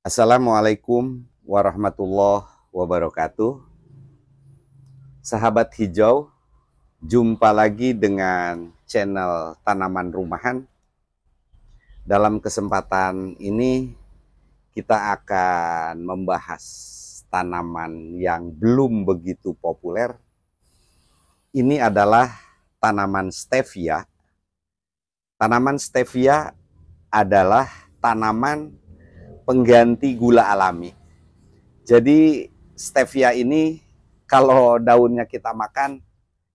Assalamualaikum warahmatullahi wabarakatuh. Sahabat hijau, jumpa lagi dengan channel Tanaman Rumahan. Dalam kesempatan ini kita akan membahas tanaman yang belum begitu populer. Ini adalah tanaman stevia. Tanaman stevia adalah tanaman pengganti gula alami. Jadi stevia ini kalau daunnya kita makan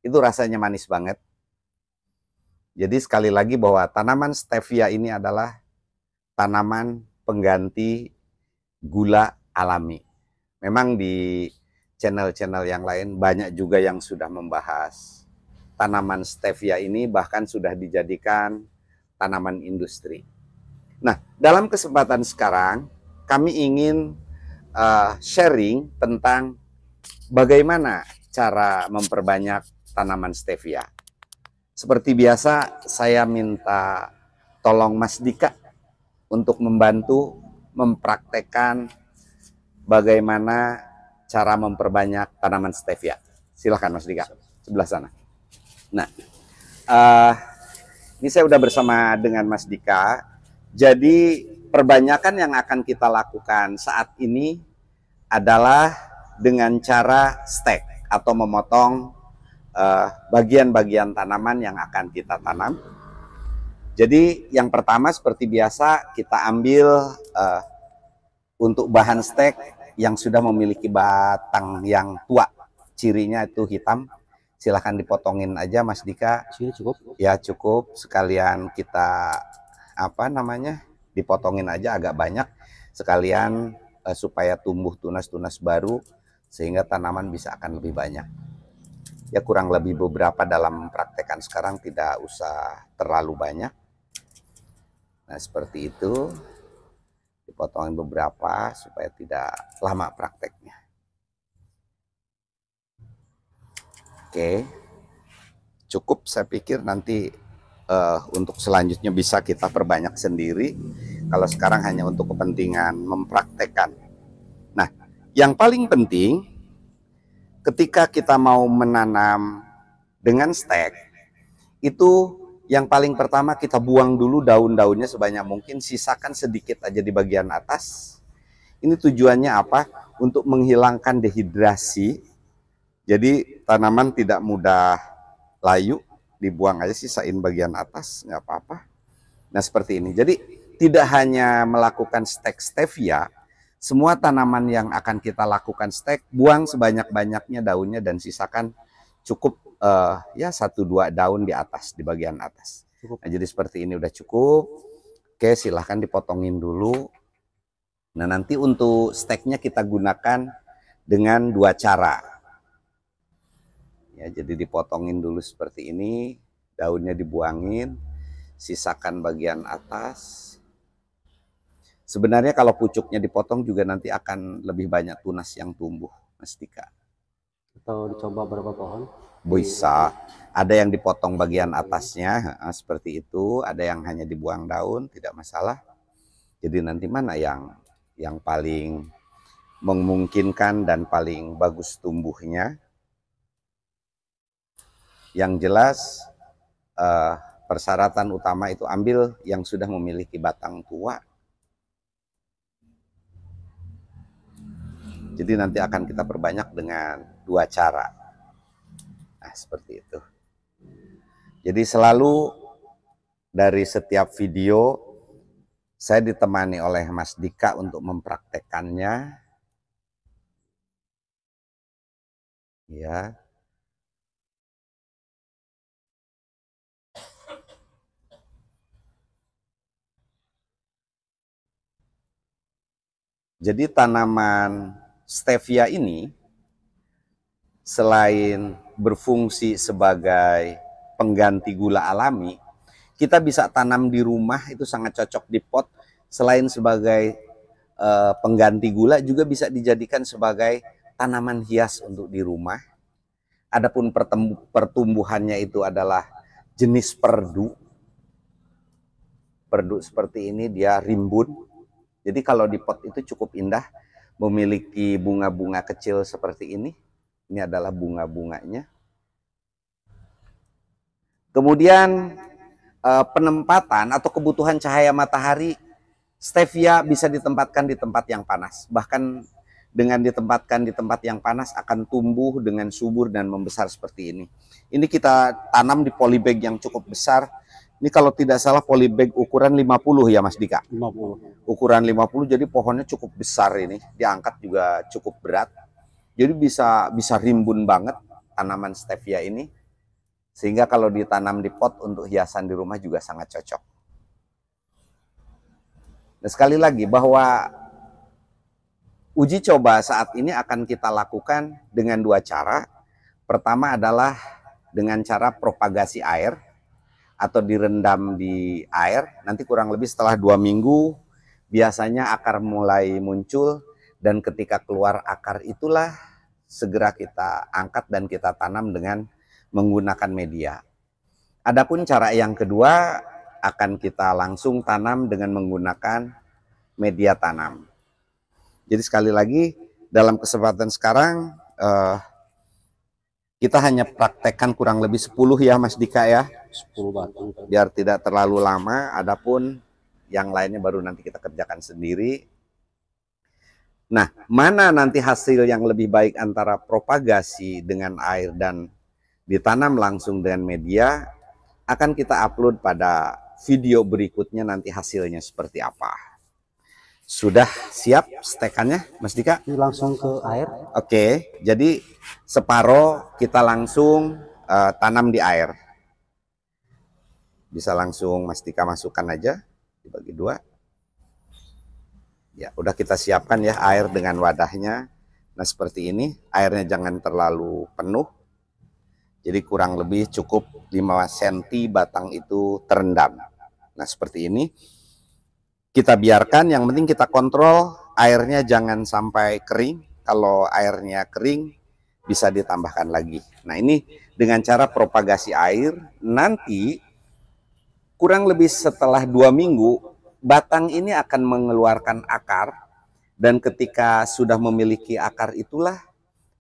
itu rasanya manis banget. Jadi sekali lagi bahwa tanaman stevia ini adalah tanaman pengganti gula alami. Memang di channel-channel yang lain banyak juga yang sudah membahas tanaman stevia ini, bahkan sudah dijadikan tanaman industri. Nah, dalam kesempatan sekarang kami ingin sharing tentang bagaimana cara memperbanyak tanaman stevia. Seperti biasa, saya minta tolong Mas Dika untuk membantu mempraktekkan bagaimana cara memperbanyak tanaman stevia. Silakan Mas Dika, sebelah sana. Nah, ini saya udah bersama dengan Mas Dika. Jadi perbanyakan yang akan kita lakukan saat ini adalah dengan cara stek atau memotong bagian-bagian tanaman yang akan kita tanam. Jadi yang pertama seperti biasa kita ambil untuk bahan stek yang sudah memiliki batang yang tua, cirinya itu hitam. Silahkan dipotongin aja Mas Dika. Sini cukup? Ya cukup, sekalian kita dipotongin aja agak banyak, sekalian supaya tumbuh tunas-tunas baru sehingga tanaman bisa akan lebih banyak. Ya kurang lebih beberapa dalam praktekan sekarang, tidak usah terlalu banyak. Nah seperti itu, dipotongin beberapa supaya tidak lama prakteknya. Oke, cukup saya pikir. Nanti untuk selanjutnya bisa kita perbanyak sendiri. Kalau sekarang hanya untuk kepentingan mempraktekkan. Nah, yang paling penting ketika kita mau menanam dengan stek, itu yang paling pertama kita buang dulu daun-daunnya sebanyak mungkin, sisakan sedikit aja di bagian atas. Ini tujuannya apa? Untuk menghilangkan dehidrasi. Jadi tanaman tidak mudah layu. Dibuang aja, sisain bagian atas, nggak apa-apa. Nah seperti ini. Jadi tidak hanya melakukan stek stevia, semua tanaman yang akan kita lakukan stek, buang sebanyak-banyaknya daunnya dan sisakan cukup ya 1-2 daun di atas, di bagian atas. Cukup. Nah, jadi seperti ini udah cukup. Oke, silahkan dipotongin dulu. Nah nanti untuk steknya kita gunakan dengan 2 cara. Ya, jadi dipotongin dulu seperti ini, daunnya dibuangin, sisakan bagian atas. Sebenarnya kalau pucuknya dipotong juga nanti akan lebih banyak tunas yang tumbuh, Mas Dika. Atau dicoba berapa pohon? Bisa, ada yang dipotong bagian atasnya, seperti itu, ada yang hanya dibuang daun, tidak masalah. Jadi nanti mana yang paling memungkinkan dan paling bagus tumbuhnya. Yang jelas persyaratan utama itu ambil yang sudah memiliki batang tua. Jadi nanti akan kita perbanyak dengan 2 cara. Nah seperti itu. Jadi selalu dari setiap video saya ditemani oleh Mas Dika untuk mempraktekannya. Ya. Jadi tanaman stevia ini selain berfungsi sebagai pengganti gula alami, kita bisa tanam di rumah, itu sangat cocok di pot. Selain sebagai pengganti gula, juga bisa dijadikan sebagai tanaman hias untuk di rumah. Adapun pertumbuhannya itu adalah jenis perdu. Perdu seperti ini, dia rimbun. Jadi kalau di pot itu cukup indah, memiliki bunga-bunga kecil seperti ini. Ini adalah bunga-bunganya. Kemudian penempatan atau kebutuhan cahaya matahari, stevia bisa ditempatkan di tempat yang panas. Bahkan dengan ditempatkan di tempat yang panas akan tumbuh dengan subur dan membesar seperti ini. Ini kita tanam di polybag yang cukup besar. Ini kalau tidak salah polybag ukuran 50 ya Mas Dika? 50. Ukuran 50, jadi pohonnya cukup besar ini. Diangkat juga cukup berat. Jadi bisa rimbun banget tanaman stevia ini. Sehingga kalau ditanam di pot untuk hiasan di rumah juga sangat cocok. Nah, sekali lagi bahwa uji coba saat ini akan kita lakukan dengan dua cara. Pertama adalah dengan cara propagasi air atau direndam di air. Nanti kurang lebih setelah 2 minggu biasanya akar mulai muncul, dan ketika keluar akar itulah segera kita angkat dan kita tanam dengan menggunakan media. Adapun cara yang kedua akan kita langsung tanam dengan menggunakan media tanam. Jadi sekali lagi dalam kesempatan sekarang kita hanya praktekkan kurang lebih 10 ya Mas Dika ya. 10 batang. Biar tidak terlalu lama, adapun yang lainnya baru nanti kita kerjakan sendiri. Nah, mana nanti hasil yang lebih baik antara propagasi dengan air dan ditanam langsung dengan media, akan kita upload pada video berikutnya nanti hasilnya seperti apa. Sudah siap stekannya Mas Dika? Ini langsung ke air. Oke, jadi separoh kita langsung tanam di air. Bisa langsung Mas Dika masukkan aja, dibagi 2. Ya, udah kita siapkan ya air dengan wadahnya. Nah, seperti ini, airnya jangan terlalu penuh. Jadi kurang lebih cukup 5 cm batang itu terendam. Nah, seperti ini. Kita biarkan, yang penting kita kontrol airnya jangan sampai kering. Kalau airnya kering bisa ditambahkan lagi. Nah, ini dengan cara propagasi air. Nanti kurang lebih setelah 2 minggu batang ini akan mengeluarkan akar, dan ketika sudah memiliki akar itulah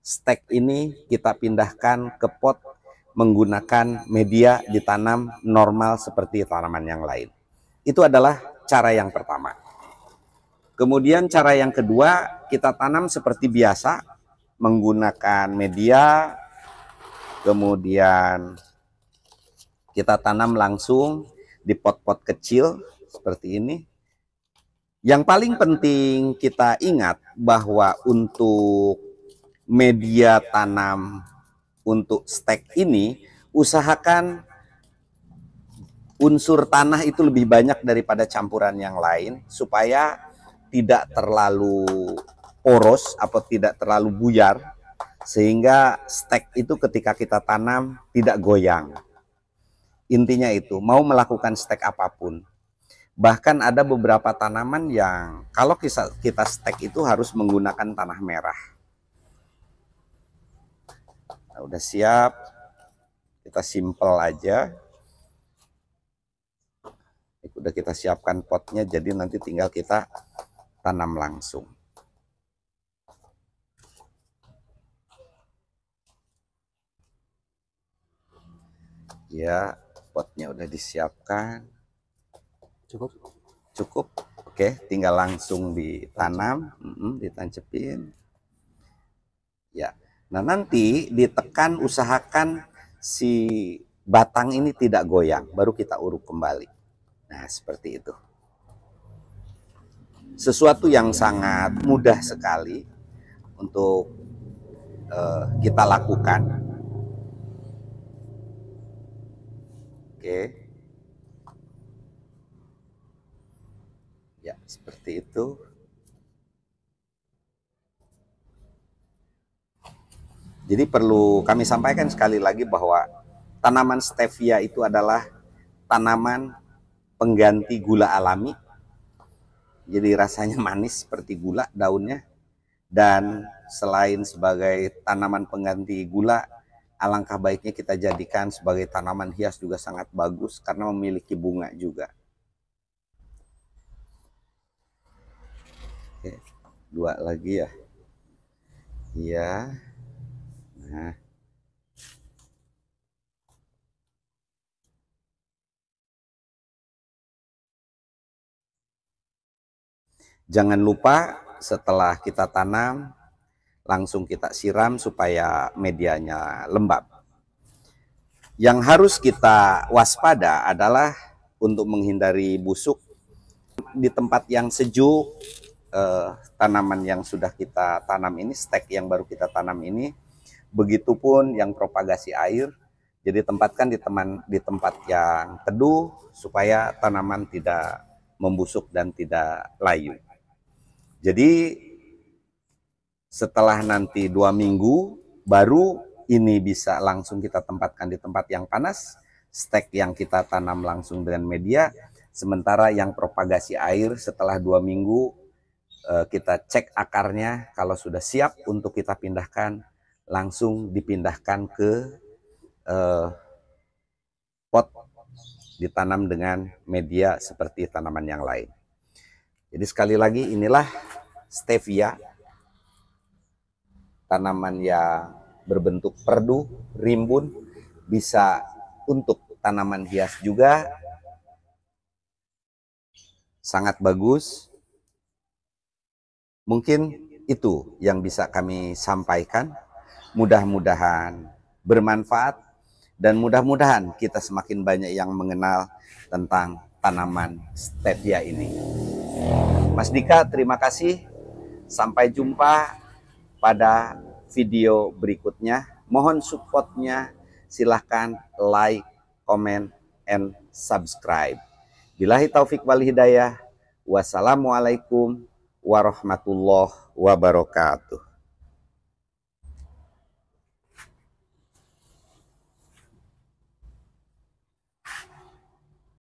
stek ini kita pindahkan ke pot menggunakan media ditanam normal seperti tanaman yang lain. Itu adalah cara yang pertama. Kemudian cara yang kedua, kita tanam seperti biasa menggunakan media, kemudian kita tanam langsung di pot-pot kecil seperti ini. Yang paling penting kita ingat bahwa untuk media tanam untuk stek ini, usahakan unsur tanah itu lebih banyak daripada campuran yang lain supaya tidak terlalu poros atau tidak terlalu buyar, sehingga stek itu ketika kita tanam tidak goyang. Intinya itu, mau melakukan stek apapun. Bahkan ada beberapa tanaman yang kalau kita stek itu harus menggunakan tanah merah. Nah, udah siap, kita simple aja. Udah kita siapkan potnya, jadi nanti tinggal kita tanam langsung. Ya, potnya udah disiapkan. Cukup. Cukup. Oke, tinggal langsung ditanam, ditancepin. Ya. Nah, nanti ditekan, usahakan si batang ini tidak goyang, baru kita uruk kembali. Nah, seperti itu. Sesuatu yang sangat mudah sekali untuk kita lakukan. Oke. Ya, seperti itu. Jadi perlu kami sampaikan sekali lagi bahwa tanaman stevia itu adalah tanaman pengganti gula alami. Jadi rasanya manis seperti gula daunnya. Dan selain sebagai tanaman pengganti gula, alangkah baiknya kita jadikan sebagai tanaman hias juga sangat bagus karena memiliki bunga juga. Oke, 2 lagi ya. Iya. Nah, jangan lupa setelah kita tanam langsung kita siram supaya medianya lembab. Yang harus kita waspada adalah untuk menghindari busuk di tempat yang sejuk. Tanaman yang sudah kita tanam ini, stek yang baru kita tanam ini, begitupun yang propagasi air. Jadi tempatkan di tempat yang teduh supaya tanaman tidak membusuk dan tidak layu. Jadi setelah nanti 2 minggu baru ini bisa langsung kita tempatkan di tempat yang panas, stek yang kita tanam langsung dengan media, sementara yang propagasi air setelah 2 minggu kita cek akarnya, kalau sudah siap untuk kita pindahkan, langsung dipindahkan ke pot, ditanam dengan media seperti tanaman yang lain. Jadi sekali lagi, inilah stevia, tanaman yang berbentuk perdu, rimbun, bisa untuk tanaman hias juga, sangat bagus. Mungkin itu yang bisa kami sampaikan. Mudah-mudahan bermanfaat dan mudah-mudahan kita semakin banyak yang mengenal tentang tanaman stevia ini. Mas Dika, terima kasih. Sampai jumpa pada video berikutnya. Mohon supportnya. Silahkan like, comment, and subscribe. Billahi taufik wal hidayah. Wassalamualaikum warahmatullahi wabarakatuh.